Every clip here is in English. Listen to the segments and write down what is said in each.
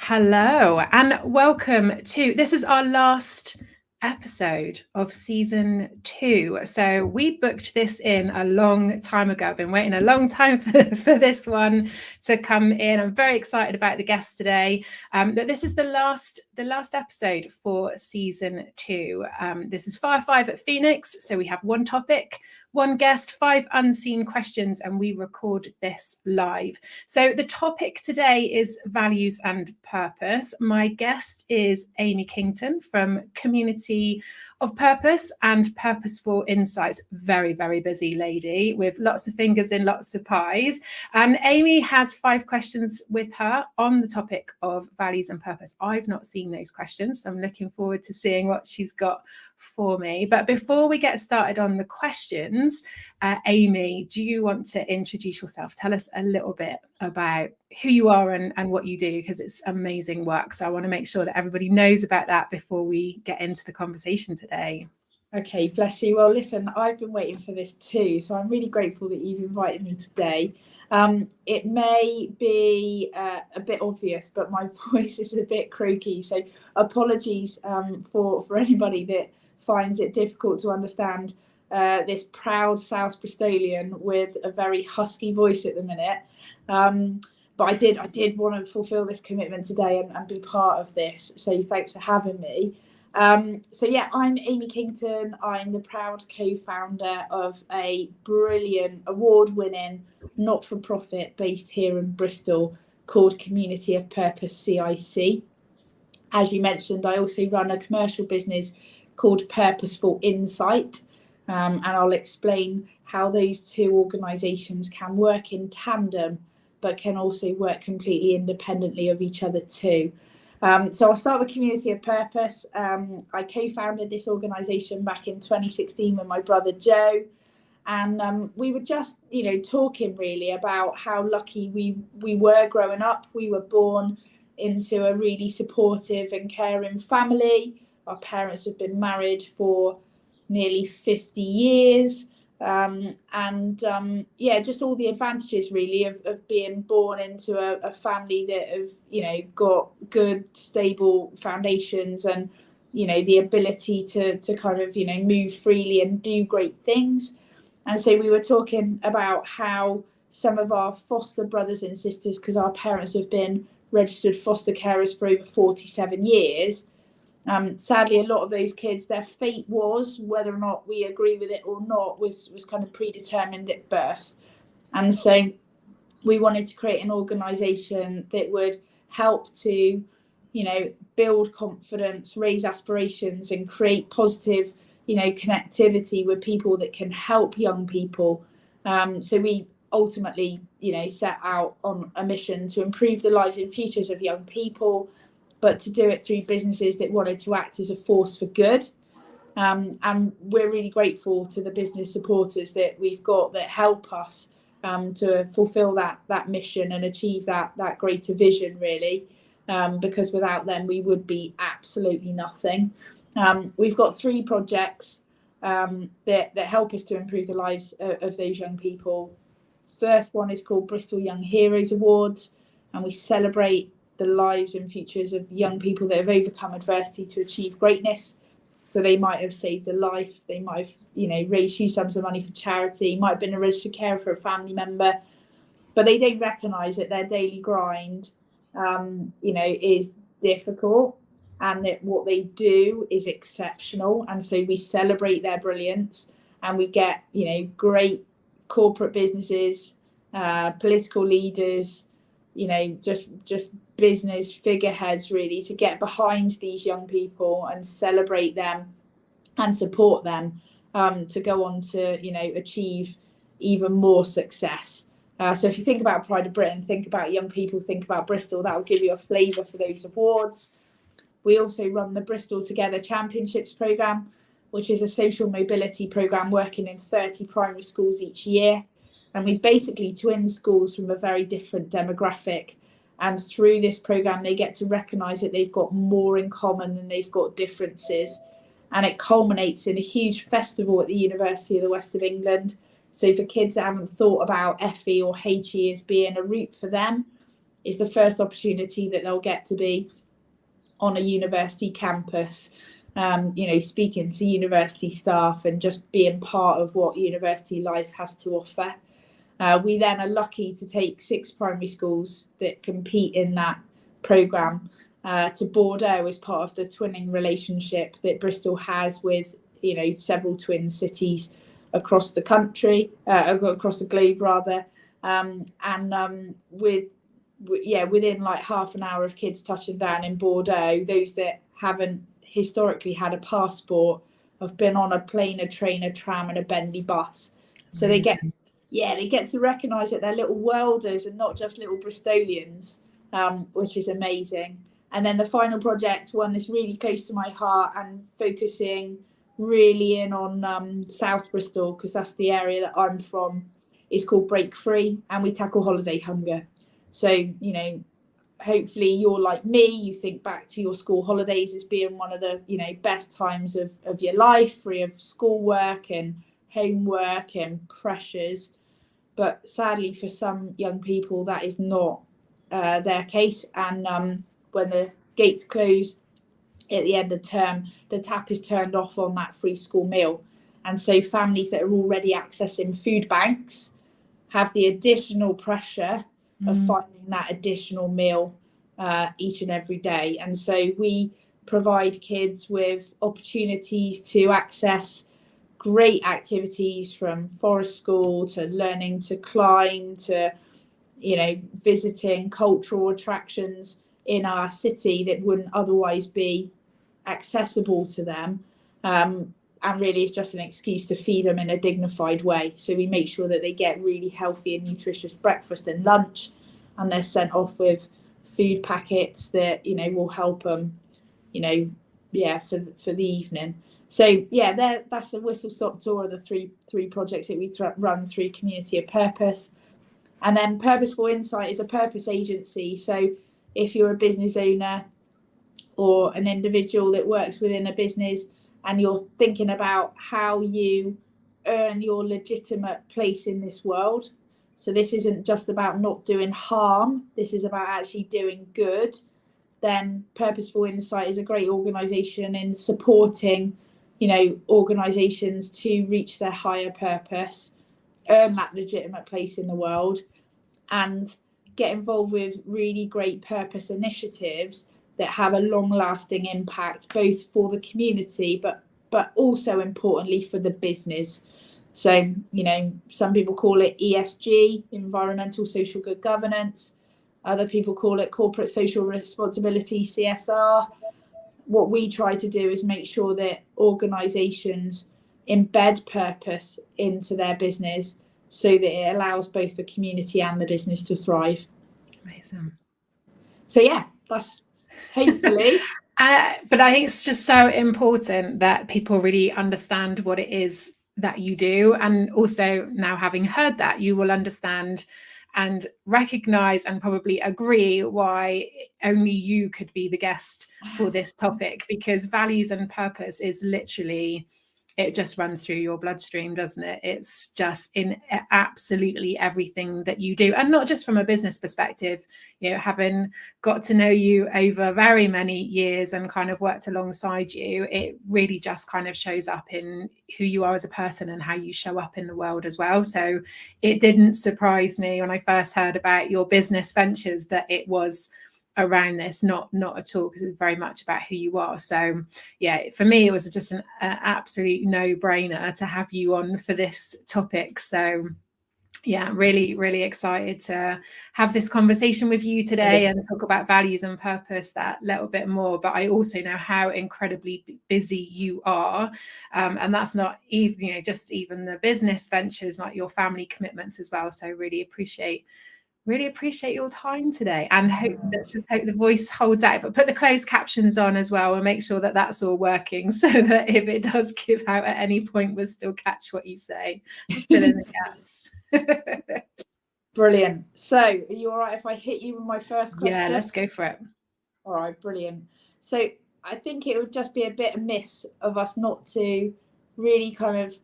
Hello and welcome to this is our last episode of season 2. So we booked this in a long time ago. I've been waiting a long time for this one to come in. I'm very excited about the guest today. But this is the last episode for season 2. This is Fire 5 at Phoenix. So we have one topic, one guest, 5 unseen questions, and we record this live. So the topic today is values and purpose. My guest is Amy Kington from Community of Purpose and Purposeful Insights. Very, very busy lady with lots of fingers in lots of pies. And Amy has 5 questions with her on the topic of values and purpose. I've not seen those questions, so I'm looking forward to seeing what she's got for me. But before we get started on the questions, Amy, do you want to introduce yourself? Tell us a little bit about who you are and what you do, because it's amazing work. So I want to make sure that everybody knows about that before we get into the conversation today. Okay, bless you. Well, listen, I've been waiting for this too, so I'm really grateful that you've invited me today. It may be a bit obvious, but my voice is a bit croaky, so apologies for anybody that finds it difficult to understand this proud South Bristolian with a very husky voice at the minute. But I did want to fulfil this commitment today and be part of this, so thanks for having me. So yeah, I'm Amy Kington. I'm the proud co-founder of a brilliant award-winning not-for-profit based here in Bristol called Community of Purpose CIC. As you mentioned, I also run a commercial business called Purposeful Insight, and I'll explain how those two organisations can work in tandem but can also work completely independently of each other too. So I'll start with Community of Purpose. I co-founded this organisation back in 2016 with my brother Joe, and we were just, talking really about how lucky we were growing up. We were born into a really supportive and caring family. Our parents have been married for nearly 50 years. Just all the advantages really of being born into a family that have got good stable foundations and the ability to kind of move freely and do great things. And so we were talking about how some of our foster brothers and sisters, because our parents have been registered foster carers for over 47 years, sadly, a lot of those kids, their fate was, whether or not we agree with it or not, was kind of predetermined at birth. And so we wanted to create an organisation that would help to, build confidence, raise aspirations and create positive, connectivity with people that can help young people. So we ultimately, set out on a mission to improve the lives and futures of young people, but to do it through businesses that wanted to act as a force for good. And we're really grateful to the business supporters that we've got that help us to fulfill that mission and achieve that greater vision, really, because without them, we would be absolutely nothing. We've got 3 projects that help us to improve the lives of those young people. First one is called Bristol Young Heroes Awards, and we celebrate the lives and futures of young people that have overcome adversity to achieve greatness. So they might have saved a life, they might have, raised huge sums of money for charity, might have been a registered carer for a family member, but they don't recognise that their daily grind, is difficult and that what they do is exceptional. And so we celebrate their brilliance, and we get, great corporate businesses, political leaders, just business figureheads really to get behind these young people and celebrate them and support them to go on to achieve even more success. So if you think about Pride of Britain, think about young people, think about Bristol, that will give you a flavour for those awards. We also run the Bristol Together Championships programme, which is a social mobility programme working in 30 primary schools each year. And we basically twin schools from a very different demographic. And through this programme, they get to recognise that they've got more in common than they've got differences. And it culminates in a huge festival at the University of the West of England. So for kids that haven't thought about FE or HE as being a route for them, it's the first opportunity that they'll get to be on a university campus, speaking to university staff and just being part of what university life has to offer. We then are lucky to take 6 primary schools that compete in that programme to Bordeaux as part of the twinning relationship that Bristol has with, several twin cities across the country, across the globe rather. Within like half an hour of kids touching down in Bordeaux, those that haven't historically had a passport have been on a plane, a train, a tram and a bendy bus. So they get to recognise that they're little worlders and not just little Bristolians, which is amazing. And then the final project, one that's really close to my heart and focusing really in on South Bristol, because that's the area that I'm from, is called Break Free, and we tackle holiday hunger. So, hopefully you're like me, you think back to your school holidays as being one of the, best times of your life, free of schoolwork and homework and pressures. But sadly for some young people, that is not their case. And when the gates close at the end of term, the tap is turned off on that free school meal. And so families that are already accessing food banks have the additional pressure of finding that additional meal each and every day. And so we provide kids with opportunities to access great activities, from forest school to learning to climb to, visiting cultural attractions in our city that wouldn't otherwise be accessible to them. And really it's just an excuse to feed them in a dignified way. So we make sure that they get really healthy and nutritious breakfast and lunch, and they're sent off with food packets that, will help them, for the evening. So that's a whistle-stop tour of the three projects that we run through Community of Purpose. And then Purposeful Insight is a purpose agency. So if you're a business owner or an individual that works within a business and you're thinking about how you earn your legitimate place in this world, so this isn't just about not doing harm, this is about actually doing good, then Purposeful Insight is a great organisation in supporting, organisations to reach their higher purpose, earn that legitimate place in the world, and get involved with really great purpose initiatives that have a long-lasting impact, both for the community, but also importantly for the business. So, some people call it ESG, environmental social good governance. Other people call it corporate social responsibility, CSR. What we try to do is make sure that organisations embed purpose into their business so that it allows both the community and the business to thrive. Amazing. So that's hopefully. But I think it's just so important that people really understand what it is that you do. And also now, having heard that, you will understand and recognize and probably agree why only you could be the guest for this topic, because values and purpose is literally, it just runs through your bloodstream, doesn't it? It's just in absolutely everything that you do. And not just from a business perspective, having got to know you over very many years and kind of worked alongside you, it really just kind of shows up in who you are as a person and how you show up in the world as well. So it didn't surprise me when I first heard about your business ventures that it was around this, not at all, because it's very much about who you are. So for me it was just an absolute no-brainer to have you on for this topic. So really, really excited to have this conversation with you today and talk about values and purpose that little bit more. But I also know how incredibly busy you are, and that's not even just even the business ventures, like your family commitments as well. So really appreciate your time today, and let's just hope the voice holds out, but put the closed captions on as well and make sure that that's all working, so that if it does give out at any point, we'll still catch what you say, fill in the gaps. Brilliant. So are you all right if I hit you with my first question? Yeah, let's go for it. All right, brilliant. So I think it would just be a bit amiss of us not to really kind of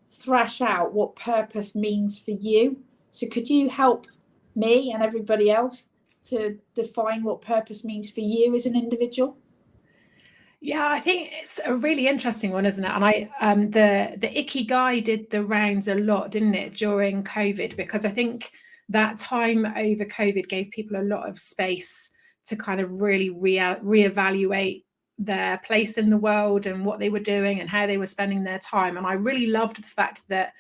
thrash out what purpose means for you. So could you help me and everybody else to define what purpose means for you as an individual? Yeah, I think it's a really interesting one, isn't it? And the Ikigai did the rounds a lot, didn't it, during COVID? Because I think that time over COVID gave people a lot of space to kind of really reevaluate their place in the world and what they were doing and how they were spending their time. And I really loved the fact that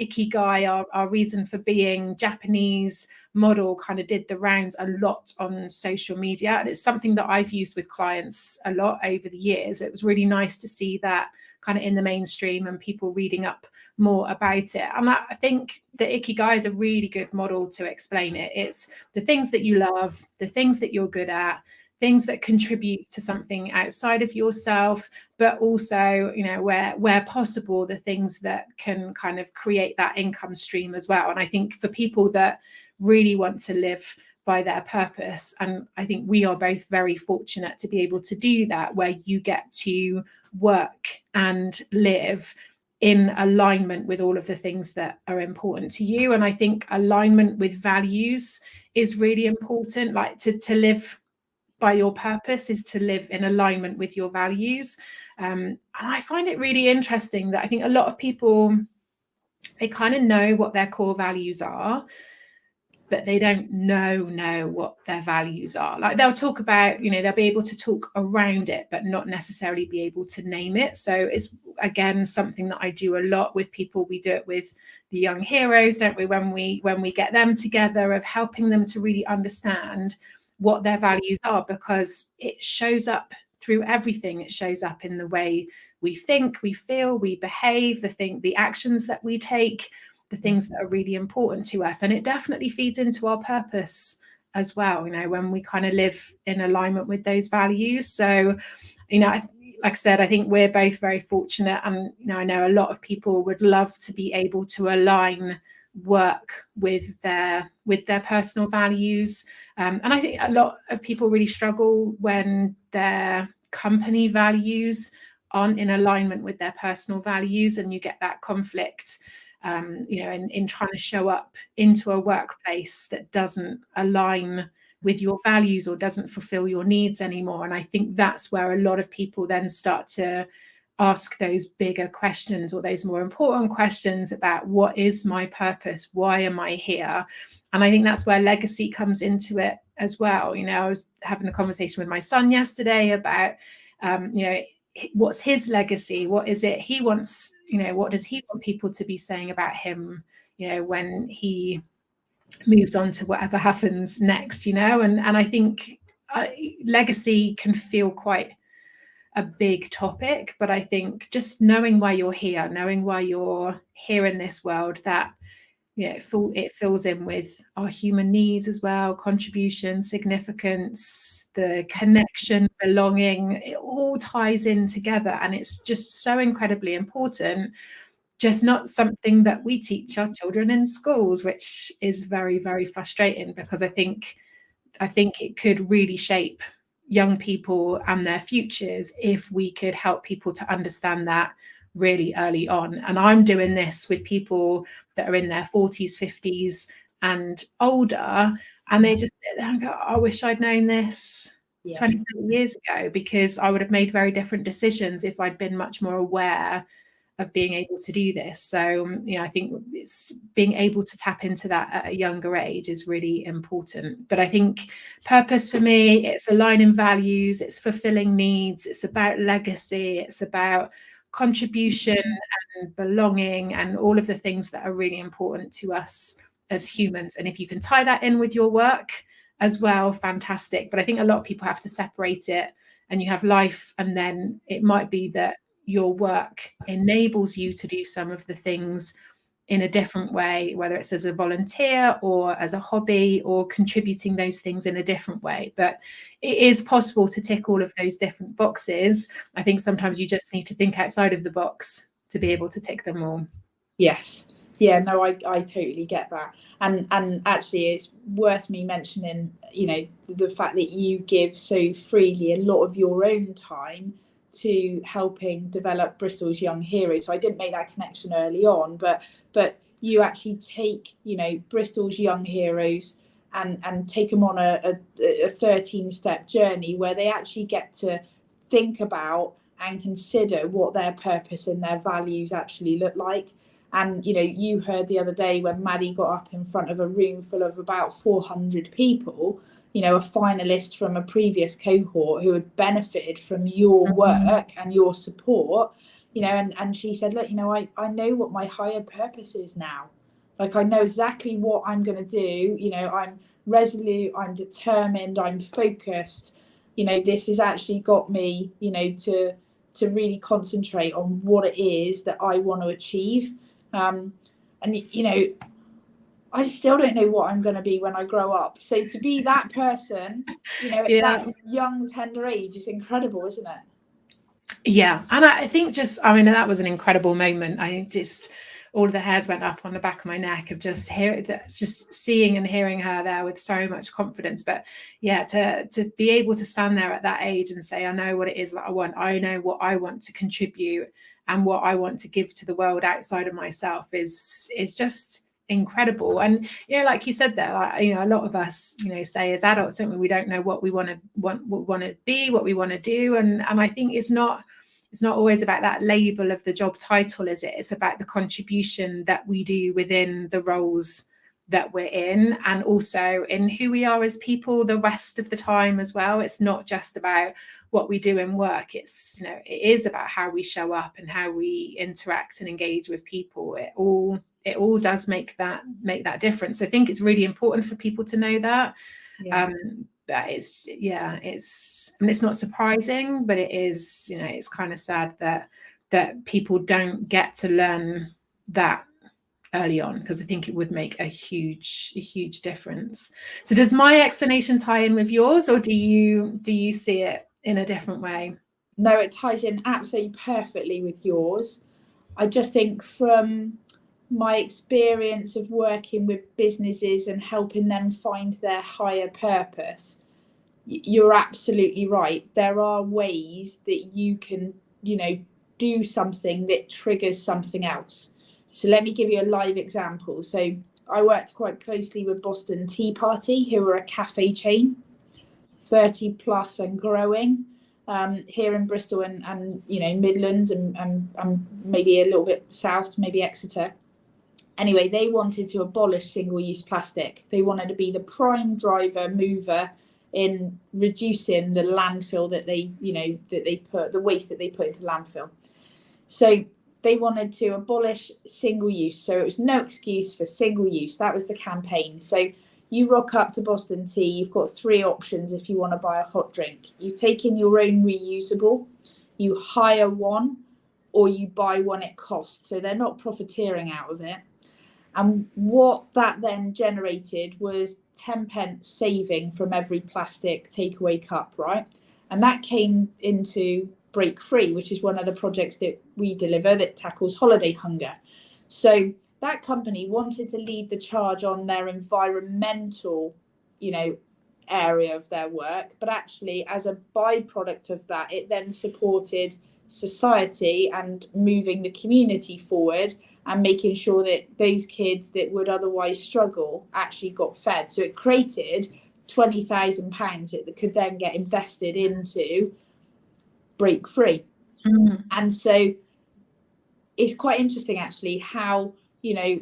Ikigai, our reason for being, Japanese model, kind of did the rounds a lot on social media. And it's something that I've used with clients a lot over the years. It was really nice to see that kind of in the mainstream and people reading up more about it. And I think the Ikigai is a really good model to explain it. It's the things that you love, the things that you're good at, things that contribute to something outside of yourself, but also, you know, where possible, the things that can kind of create that income stream as well. And I think for people that really want to live by their purpose, and I think we are both very fortunate to be able to do that, where you get to work and live in alignment with all of the things that are important to you. And I think alignment with values is really important. Like to live by your purpose is to live in alignment with your values. And I find it really interesting that I think a lot of people, they kind of know what their core values are, but they don't know what their values are. Like they'll talk about, you know, they'll be able to talk around it, but not necessarily be able to name it. So it's, again, something that I do a lot with people. We do it with the young heroes, don't we? When we get them together, of helping them to really understand what their values are, because it shows up through everything. It shows up in the way we think, we feel, we behave, the actions that we take, the things that are really important to us. And it definitely feeds into our purpose as well, you know, when we kind of live in alignment with those values. So, you know, like I said, I think we're both very fortunate. And, you know, I know a lot of people would love to be able to align work with their personal values. And I think a lot of people really struggle when their company values aren't in alignment with their personal values, and you get that conflict, you know, in trying to show up into a workplace that doesn't align with your values or doesn't fulfill your needs anymore. And I think that's where a lot of people then start to ask those bigger questions, or those more important questions about, what is my purpose? Why am I here? And I think that's where legacy comes into it as well. You know, I was having a conversation with my son yesterday about, you know, what's his legacy? What is it he wants? You know, what does he want people to be saying about him, you know, when he moves on to whatever happens next, you know? And I think legacy can feel quite a big topic, but I think just knowing why you're here, knowing why you're here in this world, that, you know, it fills in with our human needs as well, contribution, significance, the connection, belonging, it all ties in together. And it's just so incredibly important, just not something that we teach our children in schools, which is very, very frustrating, because I think it could really shape young people and their futures if we could help people to understand that really early on. And I'm doing this with people that are in their 40s, 50s and older, and they just sit there and go, I wish I'd known this 20 years ago, because I would have made very different decisions if I'd been much more aware of being able to do this. So, you know, I think it's being able to tap into that at a younger age is really important. But I think purpose for me, it's aligning values, it's fulfilling needs, it's about legacy, it's about contribution and belonging, and all of the things that are really important to us as humans. And if you can tie that in with your work as well, fantastic. But I think a lot of people have to separate it, and you have life, and then it might be that your work enables you to do some of the things in a different way, whether it's as a volunteer or as a hobby, or contributing those things in a different way. But it is possible to tick all of those different boxes. I think sometimes you just need to think outside of the box to be able to tick them all. Yes. Yeah, no, I totally get that. And actually it's worth me mentioning, you know, the fact that you give so freely a lot of your own time to helping develop Bristol's young heroes. So I didn't make that connection early on, but you actually take, you know, Bristol's young heroes and take them on a 13-step journey where they actually get to think about and consider what their purpose and their values actually look like. And, you know, you heard the other day when Maddie got up in front of a room full of about 400 people, you know, a finalist from a previous cohort who had benefited from your work and your support, you know, and she said, look, you know, I know what my higher purpose is now. Like, I know exactly what I'm going to do. You know, I'm resolute, I'm determined, I'm focused. You know, this has actually got me, you know, to really concentrate on what it is that I want to achieve. And, you know, I still don't know what I'm going to be when I grow up. So to be that person, you know, at that young, tender age is incredible, isn't it? Yeah. And I think that was an incredible moment. I just, all of the hairs went up on the back of my neck of just seeing and hearing her there with so much confidence. But yeah, to be able to stand there at that age and say, I know what it is that I want. I know what I want to contribute and what I want to give to the world outside of myself is just incredible. And, you know, like you said there, like, you know, a lot of us, you know, say as adults, don't we don't know what we want to be, what we want to do. And I think it's not always about that label of the job title, is it? It's about the contribution that we do within the roles that we're in, and also in who we are as people the rest of the time as well. It's not just about what we do in work. It's, you know, it is about how we show up and how we interact and engage with people. It all does make that difference. I think it's really important for people to know that. But it's not surprising, but it is, you know, it's kind of sad that people don't get to learn that early on, because I think it would make a huge difference. So does my explanation tie in with yours, or do you see it in a different way? No, it ties in absolutely perfectly with yours. I just think from my experience of working with businesses and helping them find their higher purpose, you're absolutely right. There are ways that you can, you know, do something that triggers something else. So let me give you a live example. So I worked quite closely with Boston Tea Party, who are a cafe chain, 30 plus and growing, here in Bristol and you know, Midlands and maybe a little bit south, maybe Exeter. Anyway, they wanted to abolish single-use plastic. They wanted to be the prime mover in reducing the landfill that they put, the waste that they put into landfill. So they wanted to abolish single use. So it was no excuse for single use. That was the campaign. So you rock up to Boston Tea, you've got 3 options if you want to buy a hot drink. You take in your own reusable, you hire one, or you buy one at cost. So they're not profiteering out of it. And what that then generated was 10p saving from every plastic takeaway cup, right? And that came into Break Free, which is one of the projects that we deliver that tackles holiday hunger. So that company wanted to lead the charge on their environmental, you know, area of their work, but actually as a byproduct of that, it then supported society and moving the community forward and making sure that those kids that would otherwise struggle actually got fed. So it created £20,000 that could then get invested into Break Free. And so it's quite interesting actually how, you know,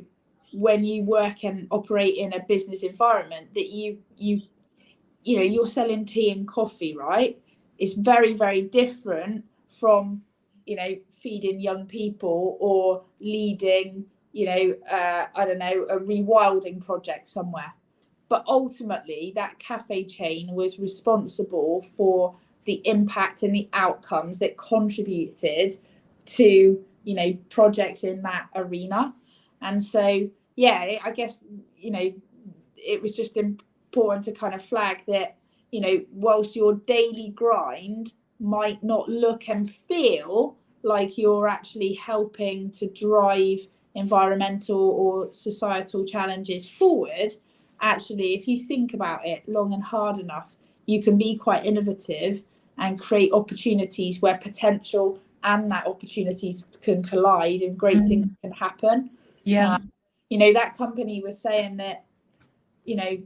when you work and operate in a business environment that you know, you're selling tea and coffee, right? It's very, very different from, you know, feeding young people or leading, you know, I don't know, a rewilding project somewhere. But ultimately, that cafe chain was responsible for the impact and the outcomes that contributed to, you know, projects in that arena. And so, yeah, I guess, you know, it was just important to kind of flag that, you know, whilst your daily grind might not look and feel like you're actually helping to drive environmental or societal challenges forward, actually, if you think about it long and hard enough, you can be quite innovative and create opportunities where potential and that opportunities can collide and great things can happen. Yeah. You know, that company was saying that, you know,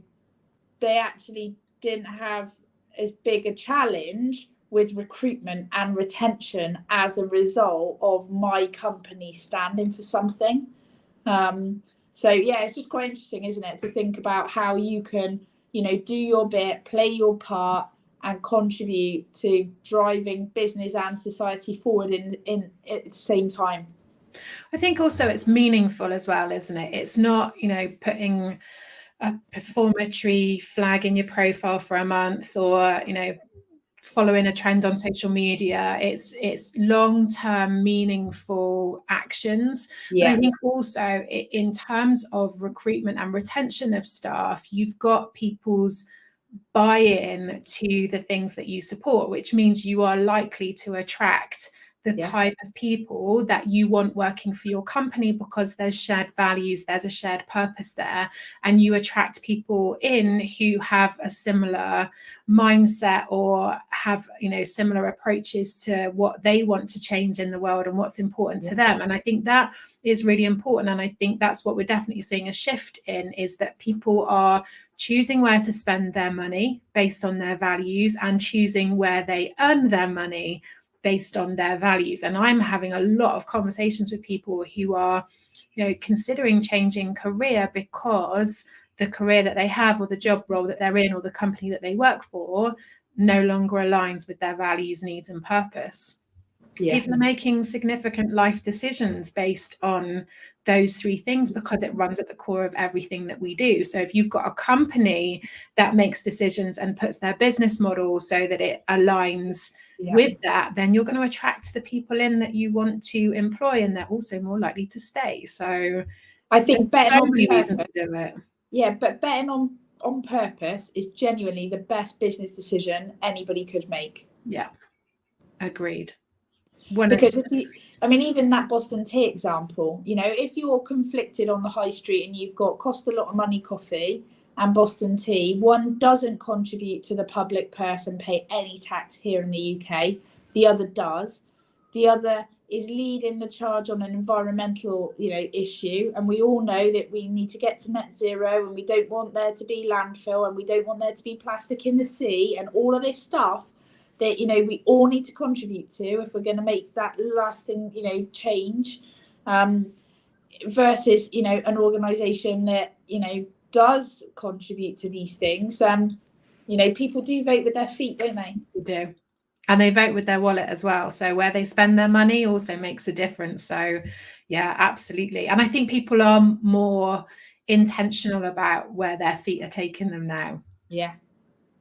they actually didn't have as big a challenge with recruitment and retention as a result of my company standing for something. So yeah, it's just quite interesting, isn't it, to think about how you can, you know, do your bit, play your part, and contribute to driving business and society forward in at the same time. I think also it's meaningful as well, isn't it? It's not, you know, putting a performatory flag in your profile for a month, or, you know, following a trend on social media. It's long-term meaningful actions. But I think also in terms of recruitment and retention of staff, you've got people's buy-in to the things that you support, which means you are likely to attract the type of people that you want working for your company, because there's shared values, there's a shared purpose there, and you attract people in who have a similar mindset or have, you know, similar approaches to what they want to change in the world and what's important to them. And I think that is really important, and I think that's what we're definitely seeing a shift in, is that people are choosing where to spend their money based on their values, and choosing where they earn their money based on their values. And I'm having a lot of conversations with people who are, you know, considering changing career because the career that they have, or the job role that they're in, or the company that they work for no longer aligns with their values, needs, and purpose. People are making significant life decisions based on those three things, because it runs at the core of everything that we do. So if you've got a company that makes decisions and puts their business model so that it aligns with that, then you're going to attract the people in that you want to employ, and they're also more likely to stay. So I think betting on reasons to do it. Yeah, but betting on purpose is genuinely the best business decision anybody could make. Yeah, agreed. Because if you, I mean, even that Boston tea example, you know, if you're conflicted on the high street and you've got cost a lot of money coffee and Boston tea, one doesn't contribute to the public purse and pay any tax here in the UK. The other does. The other is leading the charge on an environmental, you know, issue. And we all know that we need to get to net zero, and we don't want there to be landfill, and we don't want there to be plastic in the sea, and all of this stuff that, you know, we all need to contribute to if we're going to make that lasting, you know, change, versus, you know, an organisation that, you know, does contribute to these things. You know, people do vote with their feet, don't they? They do. And they vote with their wallet as well. So where they spend their money also makes a difference. So yeah, absolutely. And I think people are more intentional about where their feet are taking them now. Yeah.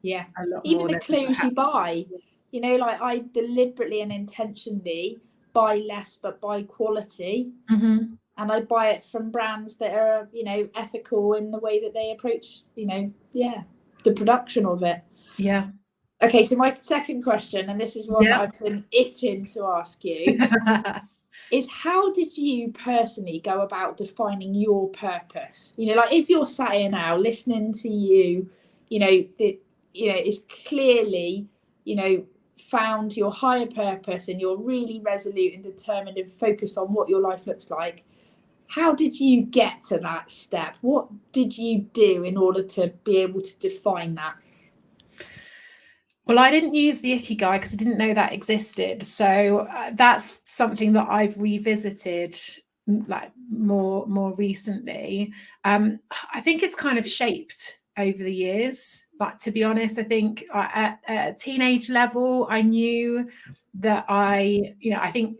A lot Even more the clothes you buy, you know, like I deliberately and intentionally buy less but buy quality. Mm-hmm. And I buy it from brands that are, you know, ethical in the way that they approach, you know, the production of it. Yeah. Okay, so my second question, and this is one that I've been itching to ask you, is how did you personally go about defining your purpose? You know, like if you're sat here now listening to you, you know, that, you know, is clearly, you know, found your higher purpose, and you're really resolute and determined and focused on what your life looks like. How did you get to that step? What did you do in order to be able to define that? Well, I didn't use the Ikigai because I didn't know that existed. So that's something that I've revisited like more recently. I think it's kind of shaped over the years. But to be honest, I think at a teenage level, I knew that I think,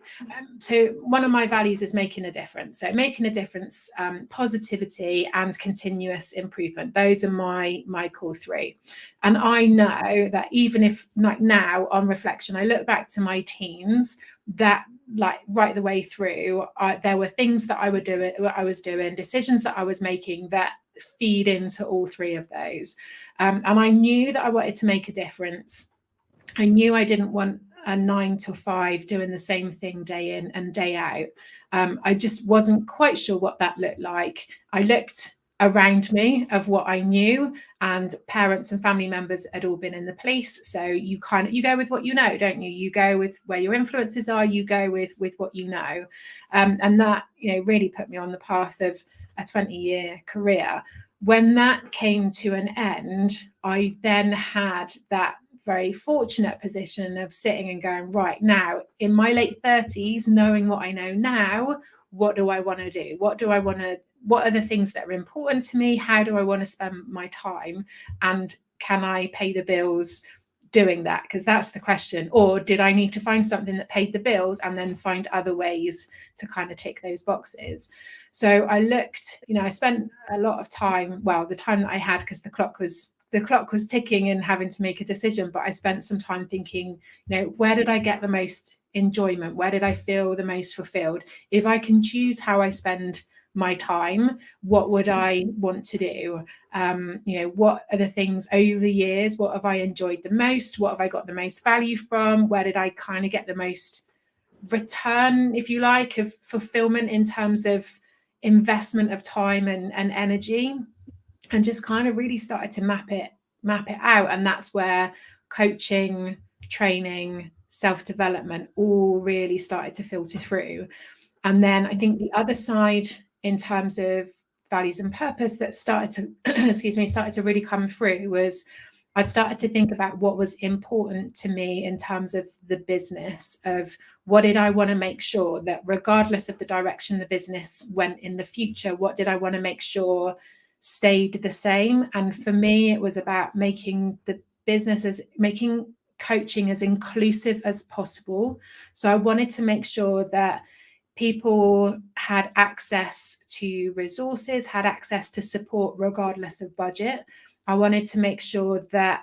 so one of my values is making a difference. So making a difference, positivity, and continuous improvement. Those are my core three. And I know that even if, like now on reflection, I look back to my teens, that like right the way through, there were things that I was doing, decisions that I was making that feed into all three of those. And I knew that I wanted to make a difference. I knew I didn't want a 9 to 5 doing the same thing day in and day out. I just wasn't quite sure what that looked like. I looked around me of what I knew, and parents and family members had all been in the police. So you go with what you know, don't you? You go with where your influences are, you go with what you know. And that, you know, really put me on the path of a 20-year career. when that came to an end, I then had that very fortunate position of sitting and going, right, now in my late 30s, knowing what I know now, what do I want to do? What are the things that are important to me? How do I want to spend my time? And can I pay the bills doing that? Because that's the question. Or did I need to find something that paid the bills and then find other ways to kind of tick those boxes? So I looked, I spent a lot of time, well, the time that I had, because the clock was ticking and having to make a decision, but I spent some time thinking, where did I get the most enjoyment? Where did I feel the most fulfilled? If I can choose how I spend my time, what would I want to do? What are the things over the years? What have I enjoyed the most? What have I got the most value from? Where did I kind of get the most return, if you like, of fulfillment in terms of investment of time and energy? And just kind of really started to map it out. And that's where coaching, training, self-development all really started to filter through. And then I think the other side, in terms of values and purpose, that started to really come through was I started to think about what was important to me in terms of the business, of what did I want to make sure that regardless of the direction the business went in the future, what did I want to make sure stayed the same? And for me, it was about making coaching as inclusive as possible. So I wanted to make sure that people had access to resources, had access to support regardless of budget. I wanted to make sure that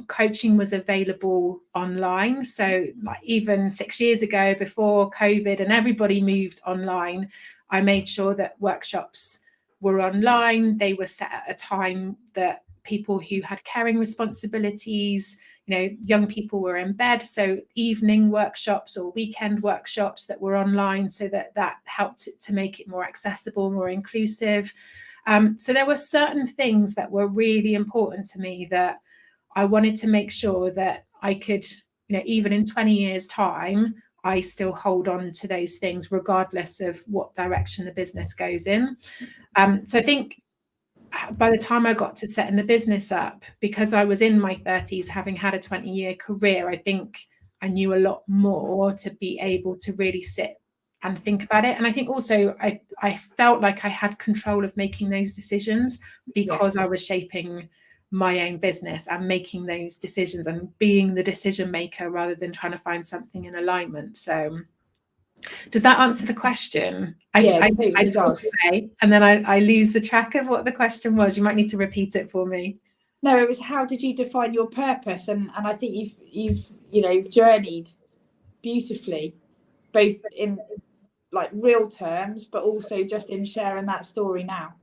coaching was available online. So like even 6 years ago, before COVID and everybody moved online, I made sure that workshops were online. They were set at a time that people who had caring responsibilities, young people were in bed. So evening workshops or weekend workshops that were online, so that helped to make it more accessible, more inclusive. So there were certain things that were really important to me that I wanted to make sure that I could, even in 20 years' time, I still hold on to those things regardless of what direction the business goes in. So I think by the time I got to setting the business up, because I was in my 30s, having had a 20-year career, I think I knew a lot more to be able to really sit and think about it. And I think also I felt like I had control of making those decisions because I was shaping my own business and making those decisions and being the decision maker rather than trying to find something in alignment. So does that answer the question? I talk away and then I lose the track of what the question was. You might need to repeat it for me. No, it was, how did you define your purpose? And I think you've journeyed beautifully, both in like real terms, but also just in sharing that story now.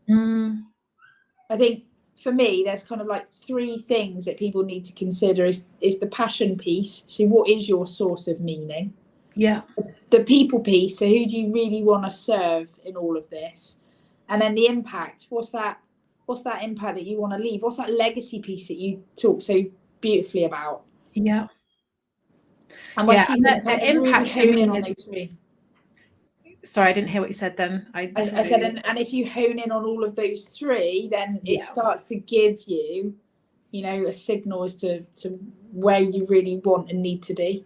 I think for me, there's kind of like 3 things that people need to consider is the passion piece. So what is your source of meaning? Yeah. The people piece. So who do you really want to serve in all of this? And then the impact. What's that impact that you want to leave? What's that legacy piece that you talk so beautifully about? Yeah. And the impact really hone in on those 3. Sorry, I didn't hear what you said then. I said, and if you hone in on all of those 3, then it starts to give you, a signal as to where you really want and need to be.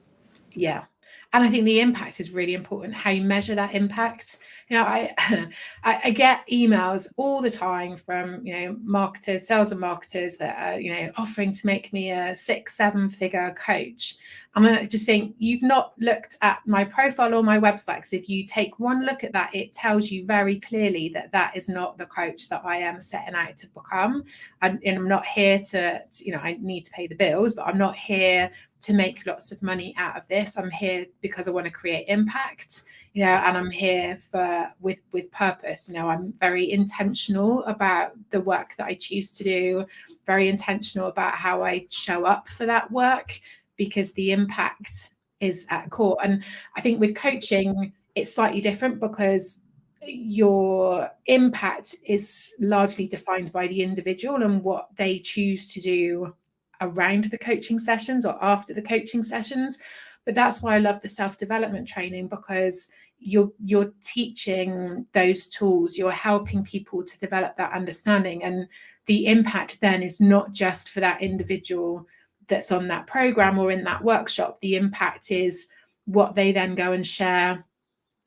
Yeah. And I think the impact is really important, how you measure that impact. I get emails all the time from, marketers, sales and marketers that are, offering to make me a 6-7 figure coach. And I just think you've not looked at my profile or my website, because if you take one look at that, it tells you very clearly that is not the coach that I am setting out to become. And I'm not here to, I need to pay the bills, but I'm not here to make lots of money out of this. I'm here because I want to create impact, and I'm here with purpose. I'm very intentional about the work that I choose to do, very intentional about how I show up for that work, because the impact is at core. And I think with coaching, it's slightly different because your impact is largely defined by the individual and what they choose to do around the coaching sessions or after the coaching sessions. But that's why I love the self-development training, because you're teaching those tools, you're helping people to develop that understanding, and the impact then is not just for that individual that's on that program or in that workshop. The impact is what they then go and share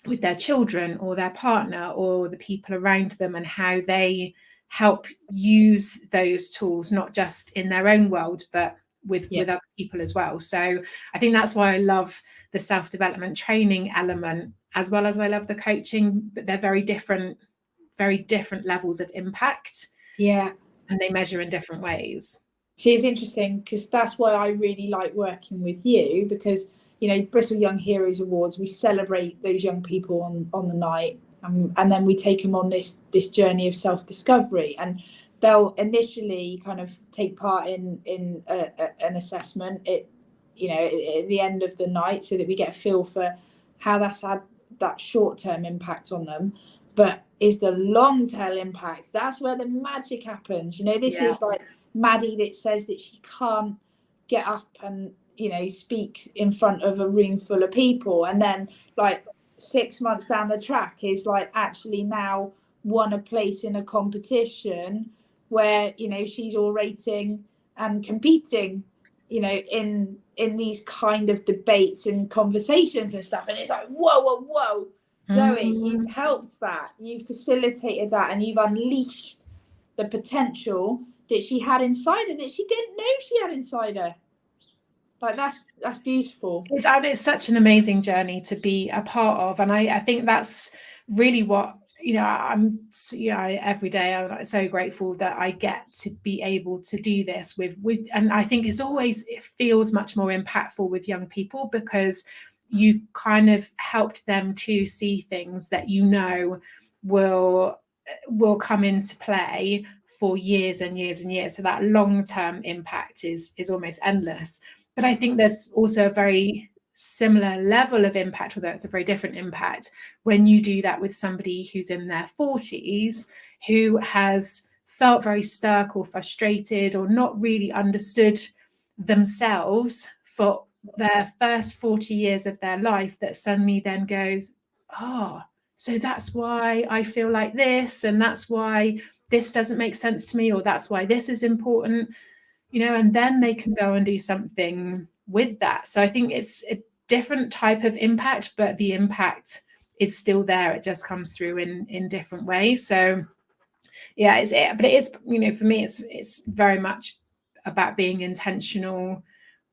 with their children or their partner or the people around them, and how they help use those tools, not just in their own world, but with other people as well. So I think that's why I love the self-development training element, as well as I love the coaching, but they're very different levels of impact. Yeah. And they measure in different ways. See, it's interesting, because that's why I really like working with you, because, you know, Bristol Young Heroes Awards, we celebrate those young people on the night, and then we take them on this journey of self-discovery, and they'll initially kind of take part in an assessment at the end of the night, so that we get a feel for how that's had that short-term impact on them. But is the long-term impact, that's where the magic happens. You know, this is like Maddie that says that she can't get up and, you know, speak in front of a room full of people, and then like 6 months down the track is like actually now won a place in a competition where, you know, she's orating and competing, you know, in these kind of debates and conversations and stuff. And it's like, whoa, Zoe, you've helped that, you've facilitated that, and you've unleashed the potential that she had inside her that she didn't know she had inside her. Like, that's beautiful. It's such an amazing journey to be a part of, and I think that's really what, you know, I'm, you know, every day I'm so grateful that I get to be able to do this with, and I think it feels much more impactful with young people, because you've kind of helped them to see things that, you know, will come into play for years and years and years. So that long-term impact is almost endless. But I think there's also a very similar level of impact, although it's a very different impact, when you do that with somebody who's in their 40s, who has felt very stuck or frustrated or not really understood themselves for their first 40 years of their life, that suddenly then goes, oh, so that's why I feel like this, and that's why this doesn't make sense to me, or that's why this is important, you know, and then they can go and do something with that. So I think it's a different type of impact, but the impact is still there. It just comes through in different ways. So yeah, but it is, you know, for me, it's very much about being intentional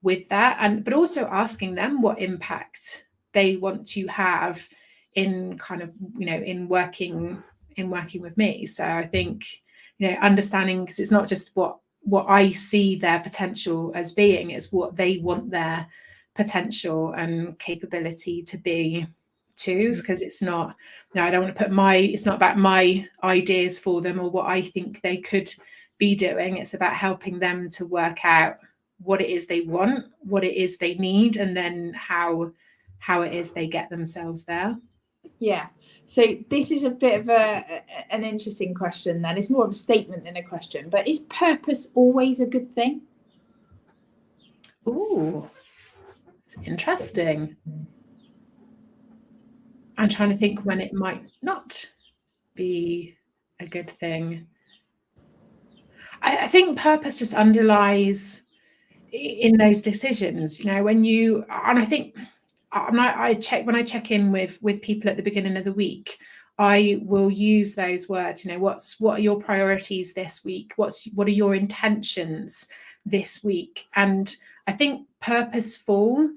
with that, but also asking them what impact they want to have in kind of, you know, in working with me. So I think, you know, understanding, because it's not just what I see their potential as being, it's what they want their potential and capability to be too, because it's not, you know, I don't want to put it's not about my ideas for them or what I think they could be doing. It's about helping them to work out what it is they want, what it is they need, and then how it is they get themselves there. Yeah. So this is a bit of an interesting question then. It's more of a statement than a question, but is purpose always a good thing? Ooh, it's interesting. I'm trying to think when it might not be a good thing. I think purpose just underlies in those decisions, you know, and I think when I check in with people at the beginning of the week, I will use those words, you know, what are your priorities this week? What are your intentions this week? And I think purposeful,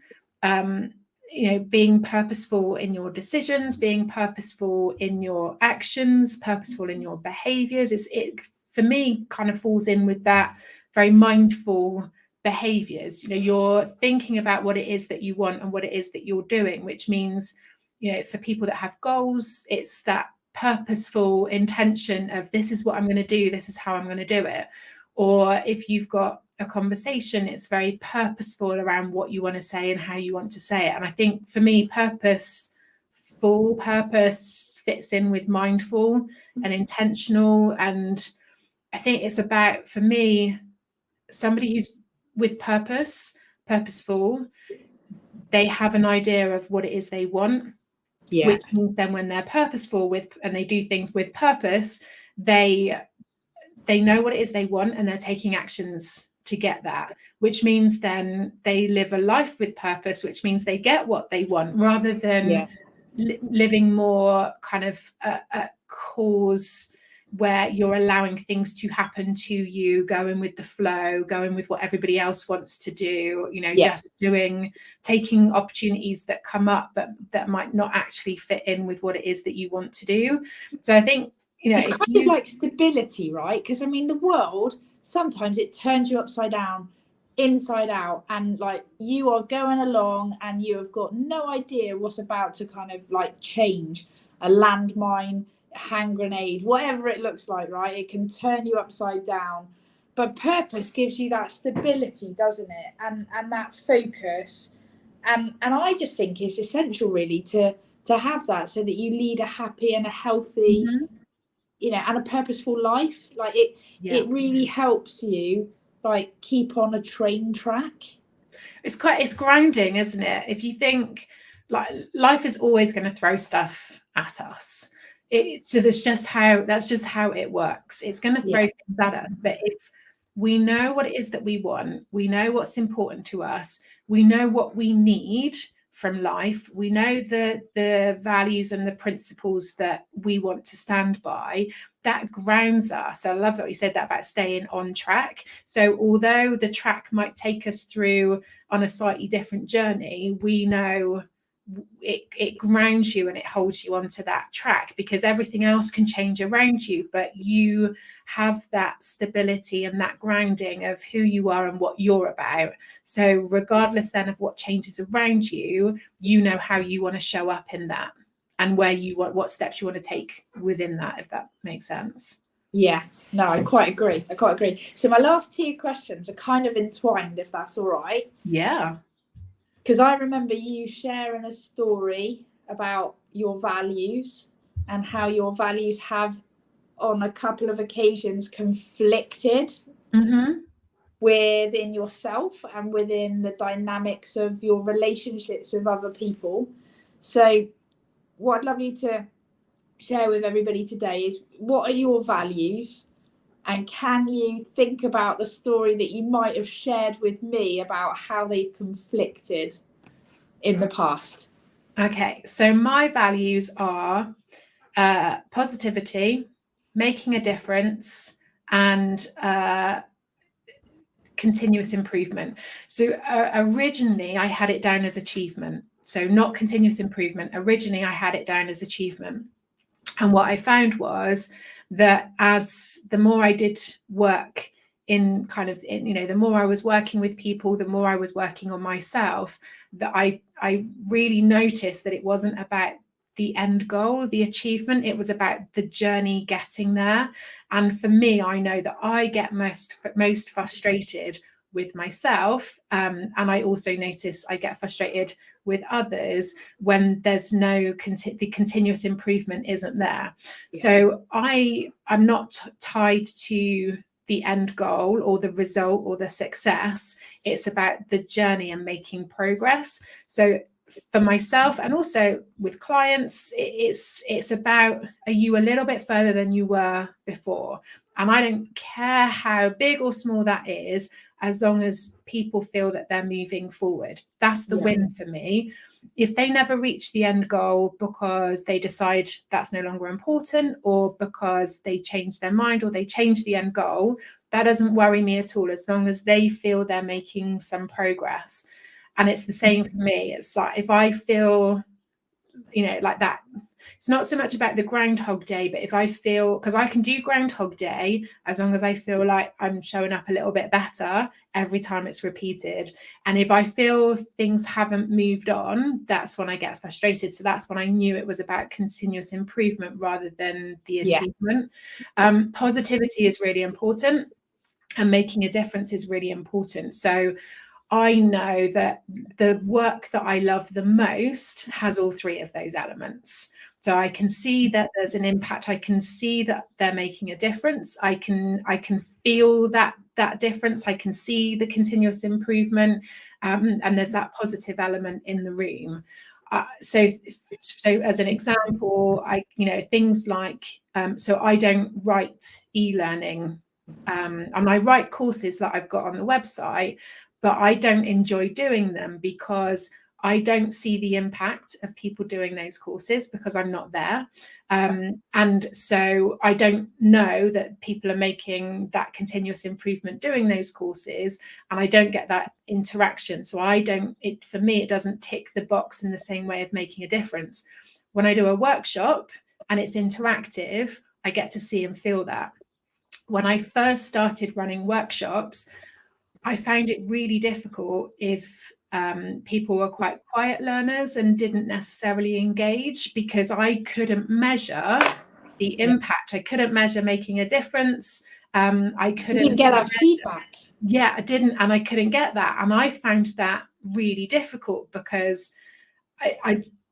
you know, being purposeful in your decisions, being purposeful in your actions, purposeful in your behaviors, it for me kind of falls in with that very mindful behaviors. You know, you're thinking about what it is that you want and what it is that you're doing, which means, you know, for people that have goals, it's that purposeful intention of, this is what I'm going to do, this is how I'm going to do it. Or if you've got a conversation, it's very purposeful around what you want to say and how you want to say it. And I think for me, purpose fits in with mindful and intentional. And I think it's about, for me, somebody who's with purposeful, they have an idea of what it is they want. which means then when they're purposeful and they do things with purpose, they know what it is they want and they're taking actions to get that, which means then they live a life with purpose, which means they get what they want, rather than living more kind of a cause where you're allowing things to happen to you, going with the flow, going with what everybody else wants to do, just taking opportunities that come up, but that might not actually fit in with what it is that you want to do. So I think, it's kind of like stability, right? Because I mean, the world, sometimes it turns you upside down, inside out, and like you are going along and you have got no idea what's about to kind of like change. A landmine, hand grenade, whatever it looks like, right? It can turn you upside down, but purpose gives you that stability, doesn't it? And that focus, and I just think it's essential really to have that, so that you lead a happy and a healthy and a purposeful life. Like it really helps you like keep on a train track. It's grounding, isn't it? If you think like life is always going to throw stuff at us, that's just how it works. It's going to throw things at us. But if we know what it is that we want, we know what's important to us, we know what we need from life, we know the values and the principles that we want to stand by, that grounds us. I love that you said that about staying on track. So although the track might take us through on a slightly different journey, we know it grounds you and it holds you onto that track, because everything else can change around you, but you have that stability and that grounding of who you are and what you're about. So regardless then of what changes around you, you know how you want to show up in that and what steps you want to take within that, if that makes sense. Yeah, no, I quite agree. So my last two questions are kind of entwined, if that's all right. Yeah. Because I remember you sharing a story about your values and how your values have on a couple of occasions conflicted within yourself and within the dynamics of your relationships with other people. So what I'd love you to share with everybody today is, what are your values? And can you think about the story that you might have shared with me about how they've conflicted in the past? Okay, so my values are positivity, making a difference, and continuous improvement. So originally I had it down as achievement. So not continuous improvement. Originally I had it down as achievement. And what I found was that as the more I did work the more I was working with people, the more I was working on myself, that I really noticed that it wasn't about the end goal, the achievement, it was about the journey getting there. And for me, I know that I get most frustrated with myself, and I also notice I get frustrated with others when there's the continuous improvement isn't there. So I'm not tied to the end goal or the result or the success. It's about the journey and making progress. So for myself and also with clients, it's about, are you a little bit further than you were before? And I don't care how big or small that is, as long as people feel that they're moving forward. That's the win for me. If they never reach the end goal because they decide that's no longer important, or because they change their mind or they change the end goal, that doesn't worry me at all, as long as they feel they're making some progress. And it's the same for me. It's like, if I feel, like that, it's not so much about the Groundhog Day, but if I feel, because I can do Groundhog Day as long as I feel like I'm showing up a little bit better every time it's repeated. And if I feel things haven't moved on, that's when I get frustrated. So that's when I knew it was about continuous improvement rather than the achievement. Positivity is really important, and making a difference is really important. So I know that the work that I love the most has all three of those elements. So I can see that there's an impact. I can see that they're making a difference. I can feel that difference. I can see the continuous improvement, and there's that positive element in the room. So as an example, things like, so I don't write e-learning, and I write courses that I've got on the website, but I don't enjoy doing them because I don't see the impact of people doing those courses because I'm not there. And so I don't know that people are making that continuous improvement doing those courses, and I don't get that interaction. So for me, it doesn't tick the box in the same way of making a difference. When I do a workshop and it's interactive, I get to see and feel that. When I first started running workshops, I found it really difficult if people were quite quiet learners and didn't necessarily engage, because I couldn't measure the impact. I couldn't measure making a difference. I couldn't get that feedback. Yeah, I didn't, and I couldn't get that. And I found that really difficult because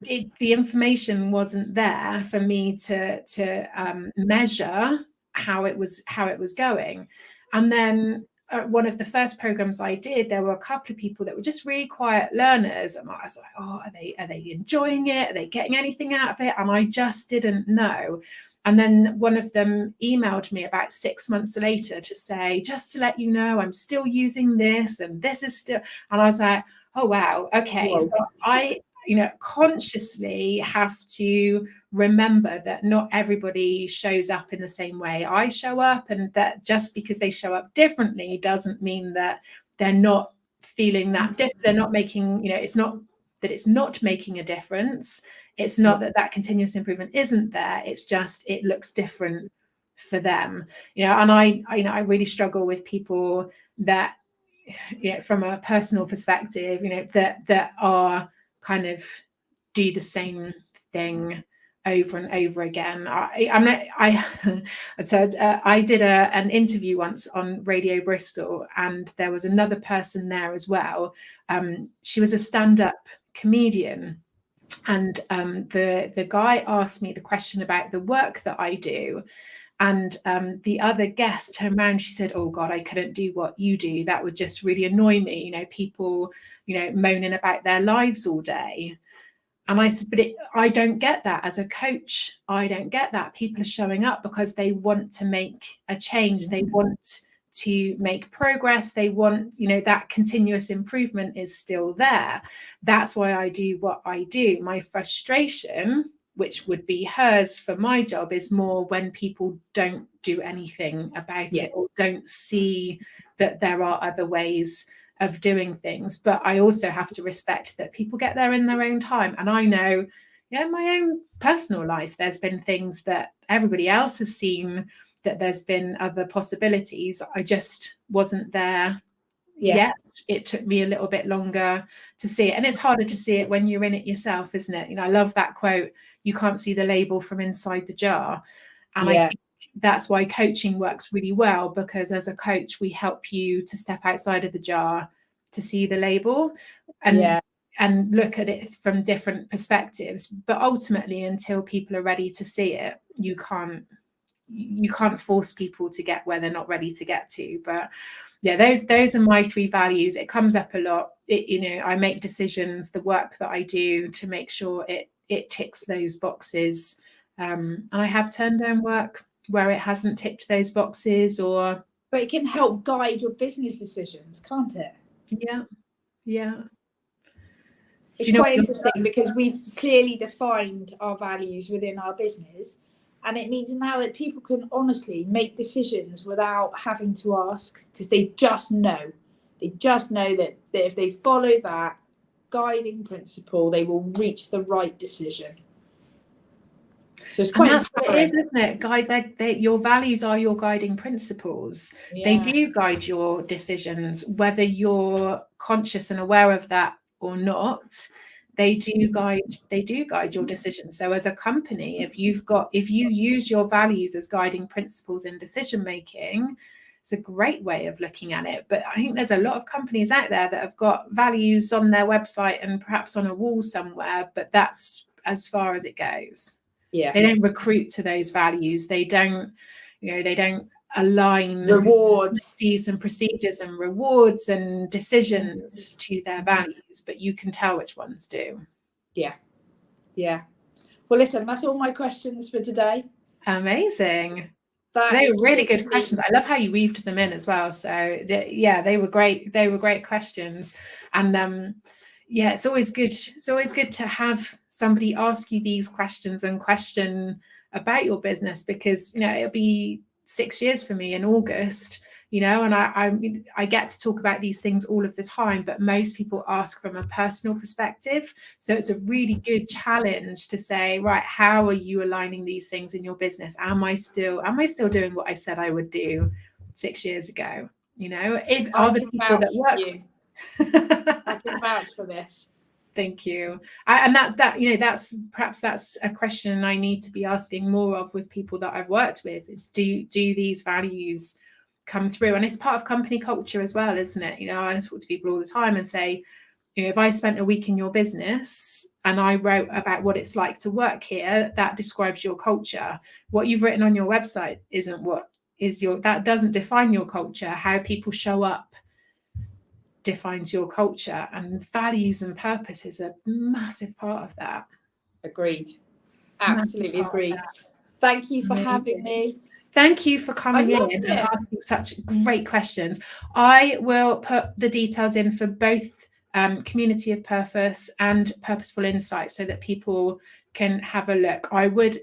the information wasn't there for me to measure how it was going. And then one of the first programs I did, there were a couple of people that were just really quiet learners, and I was like, oh, are they enjoying it? Are they getting anything out of it? And I just didn't know. And then one of them emailed me about 6 months later to say, just to let you know, I'm still using this, and this is still. And I was like, oh wow, okay. Whoa. So I consciously have to remember that not everybody shows up in the same way I show up, and that just because they show up differently doesn't mean that they're not feeling that they're not making, it's not that it's not making a difference. It's not that continuous improvement isn't there. It's just it looks different for them, and I really struggle with people that, from a personal perspective, that are kind of do the same thing over and over again. I did an interview once on Radio Bristol, and there was another person there as well. She was a stand-up comedian, and the guy asked me the question about the work that I do. And the other guest turned around, she said, oh God, I couldn't do what you do. That would just really annoy me. People, moaning about their lives all day. And I said, but I don't get that as a coach. I don't get that. People are showing up because they want to make a change. They want to make progress. They want, that continuous improvement is still there. That's why I do what I do. My frustration, which would be hers for my job, is more when people don't do anything about it, or don't see that there are other ways of doing things. But I also have to respect that people get there in their own time. And I know, my own personal life, there's been things that everybody else has seen, that there's been other possibilities. I just wasn't there yet. It took me a little bit longer to see it. And it's harder to see it when you're in it yourself, isn't it? I love that quote, you can't see the label from inside the jar. And I think that's why coaching works really well, because as a coach, we help you to step outside of the jar to see the label and look at it from different perspectives. But ultimately, until people are ready to see it, you can't force people to get where they're not ready to get to. But those are my 3 values. It comes up a lot. I make decisions, the work that I do, to make sure it ticks those boxes. And I have turned down work where it hasn't ticked those boxes, but it can help guide your business decisions, can't it? Yeah. It's quite interesting because we've clearly defined our values within our business, and it means now that people can honestly make decisions without having to ask, because they just know that if they follow that guiding principle, they will reach the right decision. So it's quite empowering. It is, isn't it? Your values are your guiding principles. They do guide your decisions, whether you're conscious and aware of that or not. They do guide your decisions. So as a company, if you use your values as guiding principles in decision making, it's a great way of looking at it. But I think there's a lot of companies out there that have got values on their website and perhaps on a wall somewhere, but that's as far as it goes. They don't recruit to those values. They don't align rewards, policies and procedures and rewards and decisions to their values, but you can tell which ones do. Yeah. Well, listen, that's all my questions for today. Amazing. That They is were really good literally- questions. I love how you weaved them in as well. So yeah, they were great. They were great questions. And yeah, it's always good. It's always good to have somebody ask you these questions and question about your business, because, you know, it'll be 6 years for me in August, you know, and I get to talk about these things all of the time, but most people ask from a personal perspective. So it's a really good challenge to say, right, how are you aligning these things in your business? Am I still doing what I said I would do 6 years ago? You know, if are the people that work. I can vouch for this. Thank you. And that you know, that's a question I need to be asking more of with people that I've worked with, is do these values come through? And it's part of company culture as well, isn't it? You know, I talk to people all the time and say, you know, if I spent a week in your business and I wrote about what it's like to work here, that describes your culture. What you've written on your website isn't what is that doesn't define your culture. How people show up defines your culture, and values and purpose is a massive part of that. Agreed. Absolutely agreed. Thank you for having me. Thank you for coming in and asking such great questions. I will put the details in for both Community of Purpose and Purposeful Insight so that people can have a look. I would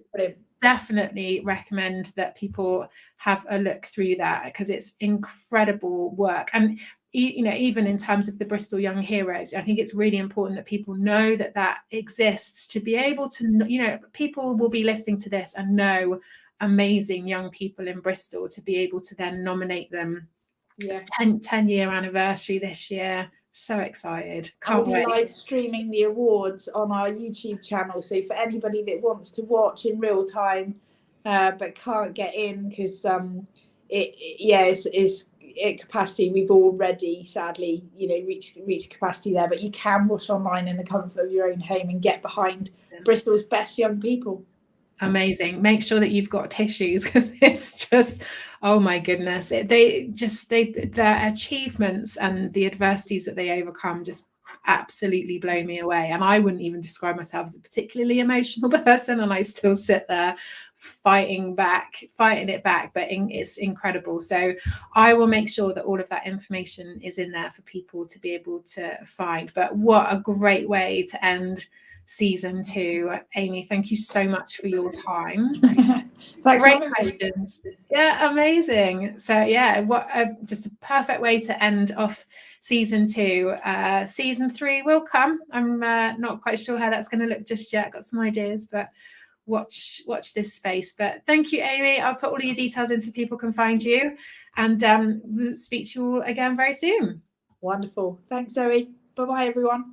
definitely recommend that people have a look through that, because it's incredible work. And you know, even in terms of the Bristol Young Heroes, I think it's really important that people know that that exists, to be able to, you know, people will be listening to this and know amazing young people in Bristol, to be able to then nominate them. It's 10-year anniversary this year. So excited. Can't wait. We'll be live streaming the awards on our YouTube channel. So for anybody that wants to watch in real time, but can't get in because it's at capacity, we've already sadly, you know, reached capacity there. But you can watch online in the comfort of your own home and get behind Bristol's best young people. Amazing. Make sure that you've got tissues, because it's just, oh my goodness, their achievements and the adversities that they overcome just absolutely blow me away. And I wouldn't even describe myself as a particularly emotional person, and I still sit there fighting it back, but it's incredible. So I will make sure that all of that information is in there for people to be able to find. But what a great way to end season 2. Amy, thank you so much for your time. Great questions. Yeah, amazing. So yeah, just a perfect way to end off season 2. Season 3 will come. I'm not quite sure how that's going to look just yet. Got some ideas, but watch this space. But thank you, Amy. I'll put all of your details in so people can find you, and we'll speak to you all again very soon. Wonderful. Thanks, Zoe. Bye-bye, everyone.